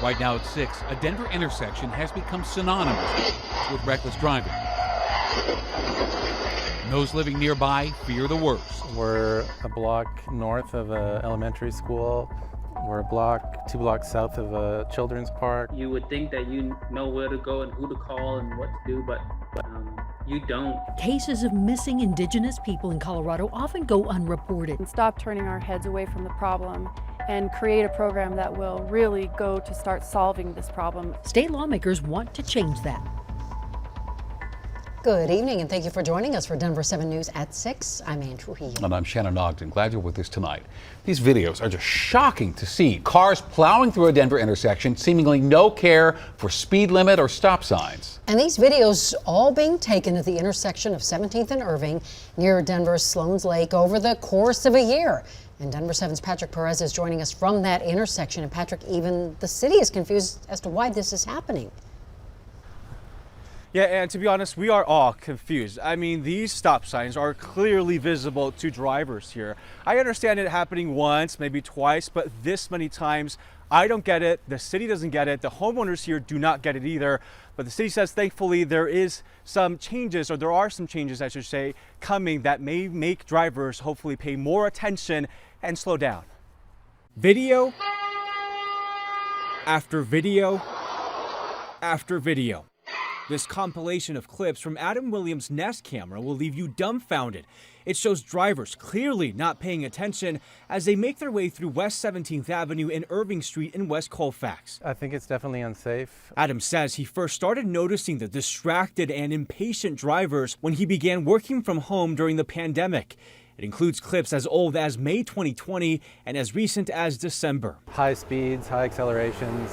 Right now at 6, a Denver intersection has become synonymous with reckless driving. And those living nearby fear the worst. We're a block north of an elementary school. We're two blocks south of a children's park. You would think that you know where to go and who to call and what to do, but you don't. Cases of missing indigenous people in Colorado often go unreported. And stop turning our heads away from the problem and create a program that will really go to start solving this problem. State lawmakers want to change that. Good evening, and thank you for joining us for Denver 7 News at 6. I'm Ann Trujillo. And I'm Shannon Ogden. Glad you're with us tonight. These videos are just shocking to see. Cars plowing through a Denver intersection, seemingly no care for speed limit or stop signs. And these videos all being taken at the intersection of 17th and Irving near Denver's Sloan's Lake over the course of a year. And Denver 7's Patrick Perez is joining us from that intersection. And Patrick, even the city is confused as to why this is happening. Yeah, and to be honest, we are all confused. I mean, these stop signs are clearly visible to drivers here. I understand it happening once, maybe twice, but this many times, I don't get it. The city doesn't get it. The homeowners here do not get it either. But the city says, thankfully, there are some changes, I should say, coming that may make drivers hopefully pay more attention and slow down. Video after video after video. This compilation of clips from Adam Williams' Nest camera will leave you dumbfounded. It shows drivers clearly not paying attention as they make their way through West 17th Avenue and Irving Street in West Colfax. I think it's definitely unsafe. Adam says he first started noticing the distracted and impatient drivers when he began working from home during the pandemic. It includes clips as old as May 2020 and as recent as December. High speeds, high accelerations,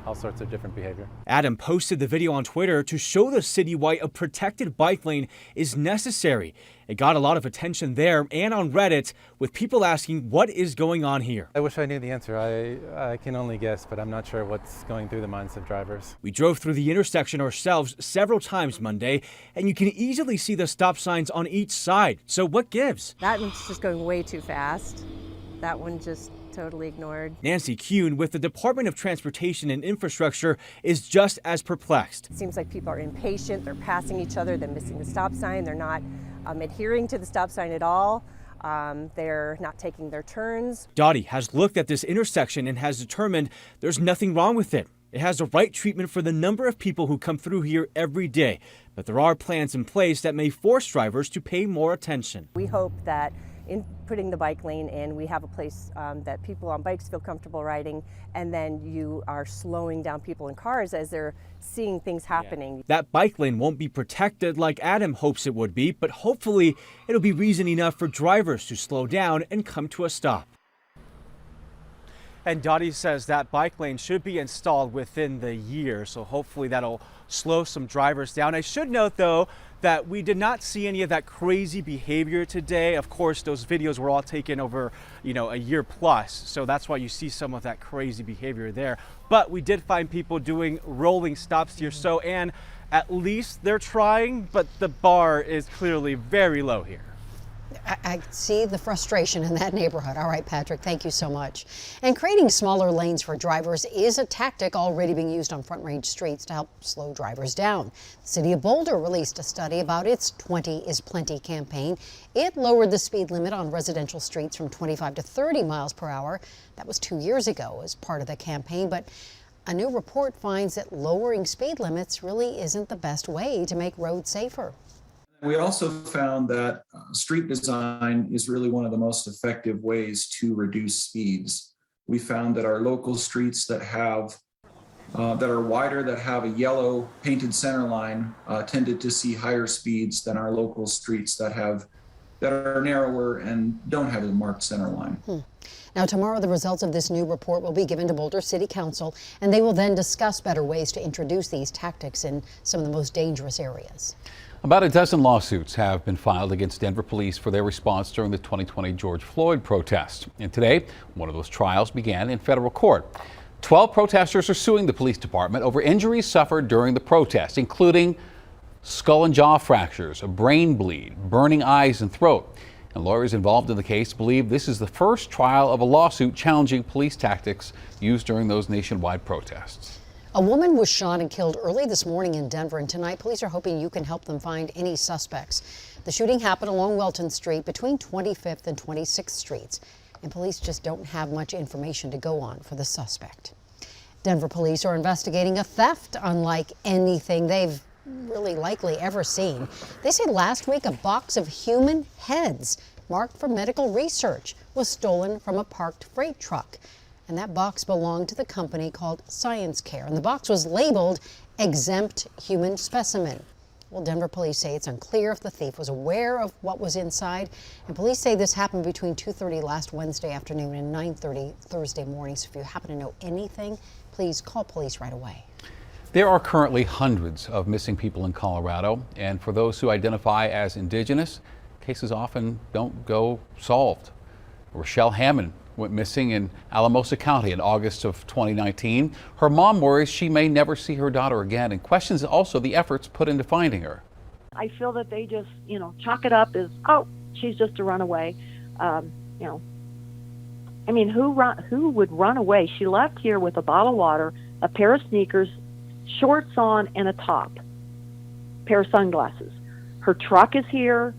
all sorts of different behavior. Adam posted the video on Twitter to show the city why a protected bike lane is necessary. It got a lot of attention there and on Reddit, with people asking what is going on here. I wish I knew the answer. I can only guess, but I'm not sure what's going through the minds of drivers. We drove through the intersection ourselves several times Monday, and you can easily see the stop signs on each side. So what gives? That one's just going way too fast. That one just totally ignored. Nancy Kuhn with the Department of Transportation and Infrastructure is just as perplexed. It seems like people are impatient, they're passing each other, they're missing the stop sign, they're not adhering to the stop sign at all. They're not taking their turns. Dottie has looked at this intersection and has determined there's nothing wrong with it. It has the right treatment for the number of people who come through here every day, but there are plans in place that may force drivers to pay more attention. We hope that in putting the bike lane in, we have a place that people on bikes feel comfortable riding, and then you are slowing down people in cars as they're seeing things happening. Yeah. That bike lane won't be protected like Adam hopes it would be, but hopefully it'll be reason enough for drivers to slow down and come to a stop. And Dottie says that bike lane should be installed within the year, so hopefully that'll slow some drivers down. I should note, though, that we did not see any of that crazy behavior today. Of course, those videos were all taken over, a year plus, so that's why you see some of that crazy behavior there. But we did find people doing rolling stops here, so and at least they're trying, but the bar is clearly very low here. I see the frustration in that neighborhood. All right, Patrick, thank you so much. And creating smaller lanes for drivers is a tactic already being used on Front Range streets to help slow drivers down. The city of Boulder released a study about its 20 is Plenty campaign. It lowered the speed limit on residential streets from 25 to 30 miles per hour. That was 2 years ago as part of the campaign, but a new report finds that lowering speed limits really isn't the best way to make roads safer. We also found that street design is really one of the most effective ways to reduce speeds. We found that our local streets that are wider, that have a yellow painted center line, tended to see higher speeds than our local streets that are narrower and don't have a marked center line. Now, tomorrow, the results of this new report will be given to Boulder City Council, and they will then discuss better ways to introduce these tactics in some of the most dangerous areas. About a dozen lawsuits have been filed against Denver police for their response during the 2020 George Floyd protest. And today, one of those trials began in federal court. 12 protesters are suing the police department over injuries suffered during the protest, including skull and jaw fractures, a brain bleed, burning eyes and throat. And lawyers involved in the case believe this is the first trial of a lawsuit challenging police tactics used during those nationwide protests. A woman was shot and killed early this morning in Denver, and tonight police are hoping you can help them find any suspects. The shooting happened along Welton Street between 25th and 26th Streets, and police just don't have much information to go on for the suspect. Denver police are investigating a theft unlike anything they've really likely ever seen. They say last week a box of human heads marked for medical research was stolen from a parked freight truck. And that box belonged to the company called Science Care. And the box was labeled exempt human specimen. Well, Denver police say it's unclear if the thief was aware of what was inside. And police say this happened between 2:30 last Wednesday afternoon and 9:30 Thursday morning. So if you happen to know anything, please call police right away. There are currently hundreds of missing people in Colorado. And for those who identify as indigenous, cases often don't go solved. Rochelle Hammond went missing in Alamosa County in August of 2019. Her mom worries she may never see her daughter again and questions also the efforts put into finding her. I feel that they just, chalk it up as, oh, she's just a runaway. I mean, who would run away? She left here with a bottle of water, a pair of sneakers, shorts on, and a top, pair of sunglasses. Her truck is here,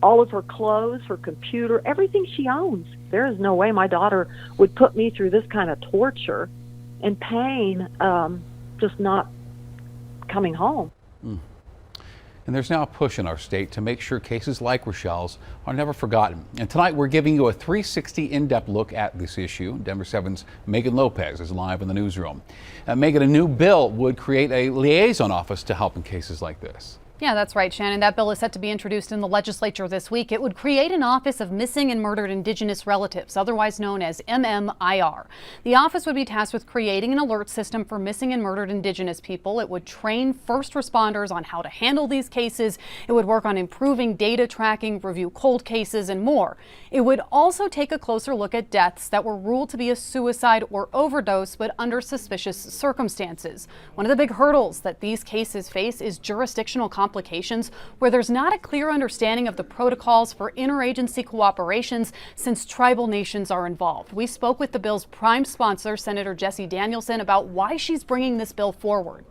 all of her clothes, her computer, everything she owns. There is no way my daughter would put me through this kind of torture and pain, just not coming home. And there's now a push in our state to make sure cases like Rochelle's are never forgotten. And tonight we're giving you a 360 in-depth look at this issue. Denver 7's Megan Lopez is live in the newsroom. Megan, a new bill would create a liaison office to help in cases like this. Yeah, that's right, Shannon. That bill is set to be introduced in the legislature this week. It would create an Office of Missing and Murdered Indigenous Relatives, otherwise known as MMIR. The office would be tasked with creating an alert system for missing and murdered Indigenous people. It would train first responders on how to handle these cases. It would work on improving data tracking, review cold cases, and more. It would also take a closer look at deaths that were ruled to be a suicide or overdose, but under suspicious circumstances. One of the big hurdles that these cases face is jurisdictional complications, where there's not a clear understanding of the protocols for interagency cooperations since tribal nations are involved. We spoke with the bill's prime sponsor, Senator Jessie Danielson, about why she's bringing this bill forward.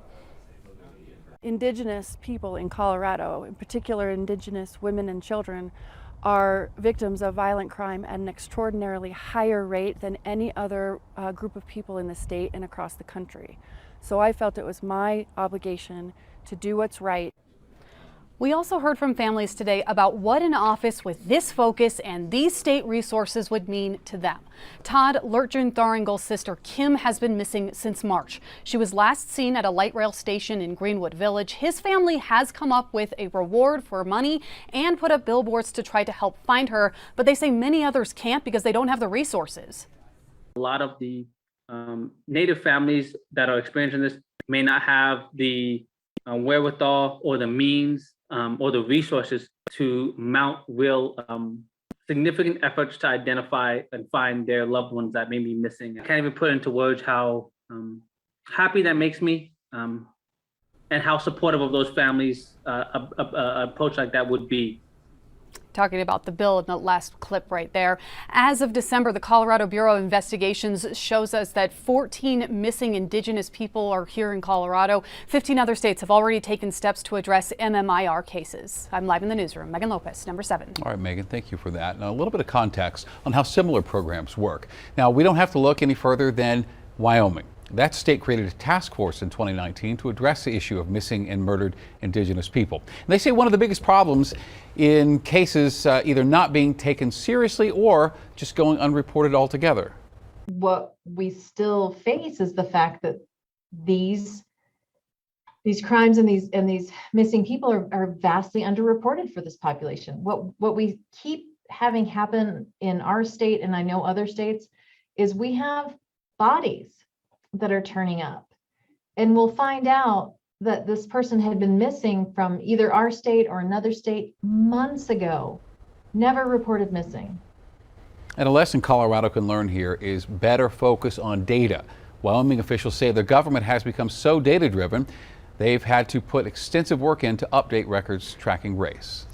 Indigenous people in Colorado, in particular Indigenous women and children, are victims of violent crime at an extraordinarily higher rate than any other group of people in the state and across the country. So I felt it was my obligation to do what's right. We also heard from families today about what an office with this focus and these state resources would mean to them. Todd Lertgen-Tharingel's sister Kim has been missing since March. She was last seen at a light rail station in Greenwood Village. His family has come up with a reward for money and put up billboards to try to help find her, but they say many others can't because they don't have the resources. A lot of the Native families that are experiencing this may not have the wherewithal or the means or the resources to mount real significant efforts to identify and find their loved ones that may be missing. I can't even put into words how happy that makes me and how supportive of those families a approach like that would be. Talking about the bill in the last clip right there. As of December, the Colorado Bureau of Investigations shows us that 14 missing Indigenous people are here in Colorado. 15 other states have already taken steps to address MMIR cases. I'm live in the newsroom. Megan Lopez, number 7. All right, Megan, thank you for that. Now, a little bit of context on how similar programs work. Now, we don't have to look any further than Wyoming. That state created a task force in 2019 to address the issue of missing and murdered Indigenous people. And they say one of the biggest problems in cases either not being taken seriously or just going unreported altogether. What we still face is the fact that these crimes and these missing people are vastly underreported for this population. What we keep having happen in our state, and I know other states, is we have bodies that are turning up, and we'll find out that this person had been missing from either our state or another state months ago, never reported missing. And a lesson Colorado can learn here is better focus on data. Wyoming officials say the government has become so data driven, they've had to put extensive work in to update records tracking race.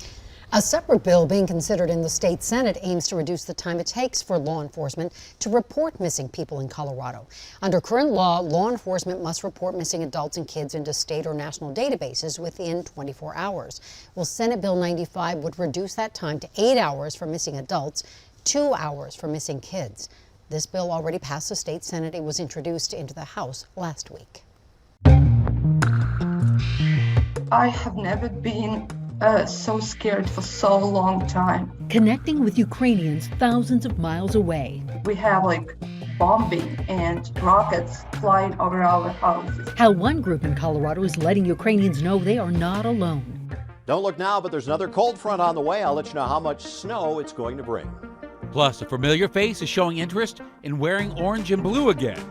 A separate bill being considered in the state Senate aims to reduce the time it takes for law enforcement to report missing people in Colorado. Under current law, law enforcement must report missing adults and kids into state or national databases within 24 hours. Well, Senate Bill 95 would reduce that time to 8 hours for missing adults, 2 hours for missing kids. This bill already passed the state Senate. It was introduced into the House last week. I have never been so scared for so long time. Connecting with Ukrainians thousands of miles away. We have like bombing and rockets flying over our houses. How one group in Colorado is letting Ukrainians know they are not alone. Don't look now, but there's another cold front on the way. I'll let you know how much snow it's going to bring. Plus, a familiar face is showing interest in wearing orange and blue again.